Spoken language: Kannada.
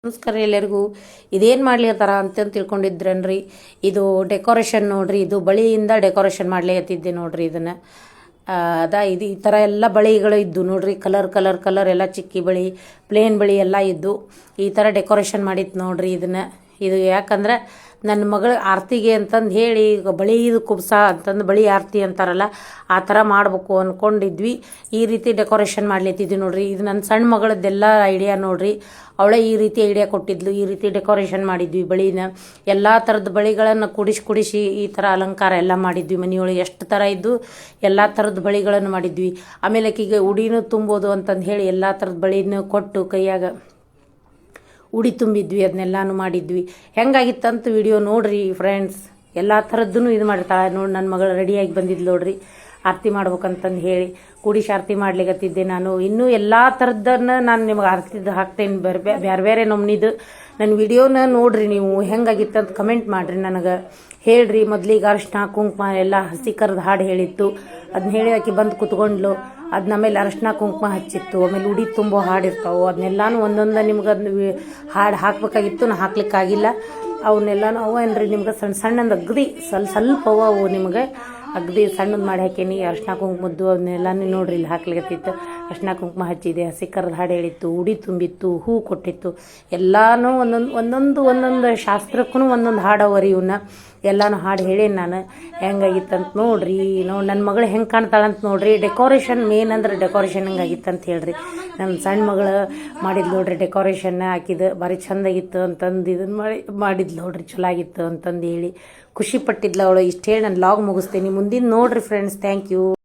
ನಮಸ್ಕಾರ ಎಲ್ಲರಿಗೂ. ಇದೇನು ಮಾಡ್ಲಿಕತ್ತಾರ ಅಂತ ತಿಳ್ಕೊಂಡಿದ್ರನ್ರಿ. ಇದು ಡೆಕೋರೇಷನ್ ನೋಡ್ರಿ. ಇದು ಬಳಿಯಿಂದ ಡೆಕೋರೇಷನ್ ಮಾಡ್ಲಿಕತ್ತಿದ್ದೆ ನೋಡ್ರಿ. ಇದನ್ನು ಇದು ಈ ಥರ ಎಲ್ಲ ಬಳಿಗಳು ಇದ್ದು ನೋಡ್ರಿ. ಕಲರ್ ಎಲ್ಲ ಚಿಕ್ಕಿ ಬಳಿ, ಪ್ಲೇನ್ ಬಳಿ ಎಲ್ಲ ಇದ್ದು ಈ ಥರ ಡೆಕೋರೇಷನ್ ಮಾಡಿತ್ತು ನೋಡ್ರಿ. ಇದು ಯಾಕಂದ್ರೆ ನನ್ನ ಮಗಳ ಆರತಿಗೆ ಅಂತಂದು ಹೇಳಿ ಬಳಿ ಇದು ಕುಬ್ಸ ಅಂತಂದು ಬಳಿ ಆರತಿ ಅಂತಾರಲ್ಲ ಆ ಥರ ಮಾಡಬೇಕು ಅಂದ್ಕೊಂಡಿದ್ವಿ. ಈ ರೀತಿ ಡೆಕೋರೇಷನ್ ಮಾಡ್ಲತ್ತಿದ್ವಿ ನೋಡ್ರಿ. ಇದು ನನ್ನ ಸಣ್ಣ ಮಗಳದ್ದೆಲ್ಲ ಐಡಿಯಾ ನೋಡ್ರಿ. ಅವಳೇ ಈ ರೀತಿ ಐಡಿಯಾ ಕೊಟ್ಟಿದ್ಲು. ಈ ರೀತಿ ಡೆಕೋರೇಷನ್ ಮಾಡಿದ್ವಿ. ಬಳಿನ ಎಲ್ಲ ಥರದ ಬಳಿಗಳನ್ನು ಕುಡಿಸಿ ಈ ಥರ ಅಲಂಕಾರ ಎಲ್ಲ ಮಾಡಿದ್ವಿ. ಮನೆಯೊಳಗೆ ಎಷ್ಟು ಥರ ಇದ್ದು ಎಲ್ಲ ಥರದ ಬಳಿಗಳನ್ನು ಮಾಡಿದ್ವಿ. ಆಮೇಲೆ ಆಕಿಗೆ ಉಡಿನೂ ತುಂಬೋದು ಅಂತಂದು ಹೇಳಿ ಎಲ್ಲ ಥರದ ಬಳಿನೂ ಕೊಟ್ಟು ಕೈಯಾಗ ಉಡಿ ತುಂಬಿದ್ವಿ. ಅದನ್ನೆಲ್ಲಾನು ಮಾಡಿದ್ವಿ. ಹೆಂಗಾಗಿತ್ತಂತ ವಿಡಿಯೋ ನೋಡ್ರಿ ಫ್ರೆಂಡ್ಸ್. ಎಲ್ಲ ಥರದ್ದೂ ಇದು ಮಾಡಿರ್ತಾಳೆ ನೋಡಿ. ನನ್ನ ಮಗಳು ರೆಡಿಯಾಗಿ ಬಂದಿದ್ದು ನೋಡ್ರಿ ಆರತಿ ಮಾಡ್ಬೇಕಂತಂದು ಹೇಳಿ ಕೂಡಿಸಿ ಆರತಿ ಮಾಡ್ಲಿಕತ್ತಿದ್ದೆ ನಾನು. ಇನ್ನೂ ಎಲ್ಲ ಥರದ್ದನ್ನು ನಾನು ನಿಮಗೆ ಆರತಿದ್ದು ಹಾಕ್ತೇನೆ. ಬೇರೆ ಬೇರೆ ನಮ್ನಿದು ನನ್ನ ವಿಡಿಯೋನ ನೋಡ್ರಿ. ನೀವು ಹೆಂಗಾಗಿತ್ತಂತ ಕಮೆಂಟ್ ಮಾಡಿರಿ, ನನಗೆ ಹೇಳ್ರಿ. ಮೊದಲಿಗೆ ಅರಿಶಿನ ಕುಂಕುಮ ಎಲ್ಲ ಹಸಿ ಕರೆದು ಹಾಡು ಹೇಳಿತ್ತು. ಅದನ್ನ ಹೇಳಿ ಆಕಿ ಬಂದು ಕುತ್ಕೊಂಡ್ಲು. ಅದನ್ನ ಆಮೇಲೆ ಅರಿಶಿನ ಕುಂಕುಮ ಹಚ್ಚಿತ್ತು. ಆಮೇಲೆ ಉಡಿ ತುಂಬೋ ಹಾಡಿರ್ತಾವೆ. ಅದನ್ನೆಲ್ಲಾನು ಒಂದೊಂದು ನಿಮ್ಗೆ ಅದನ್ನ ಹಾಡು ಹಾಕಬೇಕಾಗಿತ್ತು. ನಾ ಹಾಕ್ಲಿಕ್ಕಾಗಿಲ್ಲ. ಅವನ್ನೆಲ್ಲನೂ ಅವೇನ್ರಿ ನಿಮ್ಗೆ ಸಣ್ಣಂದು ಅಗದಿ ಸ್ವಲ್ಪ ಅವು ನಿಮ್ಗೆ ಅಗದಿ ಸಣ್ಣದು ಮಾಡಿ ಹಾಕೀನಿ. ಅರಿಶಿನ ಕುಂಕುಮದ್ದು ಅದನ್ನೆಲ್ಲನೂ ನೋಡ್ರಿ ಇಲ್ಲಿ ಹಾಕ್ಲಿಕತ್ತಿತ್ತು. ಅರಿಶಿನ ಕುಂಕುಮ ಹಚ್ಚಿದೆ, ಹಸಿ ಕರೆದು ಹಾಡು ಹೇಳಿತ್ತು, ಉಡಿ ತುಂಬಿತ್ತು, ಹೂ ಕೊಟ್ಟಿತ್ತು. ಎಲ್ಲನೂ ಒಂದೊಂದು ಶಾಸ್ತ್ರಕ್ಕೂ ಒಂದೊಂದು ಹಾಡವರಿ. ಇವನ್ನ ಎಲ್ಲನೂ ಹಾಡು ಹೇಳೇನಿ ನಾನು. ಹೆಂಗಾಗಿತ್ತಂತ ನೋಡ್ರಿ. ನನ್ನ ಮಗಳು ಹೆಂಗೆ ಕಾಣ್ತಾಳಂತ ನೋಡ್ರಿ. ಡೆಕೋರೇಷನ್ ಮೇನ್ ಅಂದ್ರೆ ಡೆಕೋರೇಷನ್ ಹೆಂಗಾಗಿತ್ತಂತ ಹೇಳ್ರಿ. ನನ್ನ ಸಣ್ಣ ಮಗಳು ಮಾಡಿದ್ಲು ನೋಡ್ರಿ ಡೆಕೋರೇಷನ್. ಹಾಕಿದ್ದು ಭಾರಿ ಚೆಂದಾಗಿತ್ತು ಅಂತಂದು ಇದನ್ನು ಮಾಡಿದ್ಲು ನೋಡ್ರಿ. ಚಲೋ ಆಗಿತ್ತು ಅಂತಂದು ಹೇಳಿ ಖುಷಿ ಪಟ್ಟಿದ್ಲು ಅವಳು. ಇಷ್ಟು ಹೇಳಿ ನಾನು ಲಾಗ್ ಮುಗಿಸ್ತೀನಿ. ಮುಂದಿನ ನೋಡ್ರಿ ಫ್ರೆಂಡ್ಸ್. Thank you.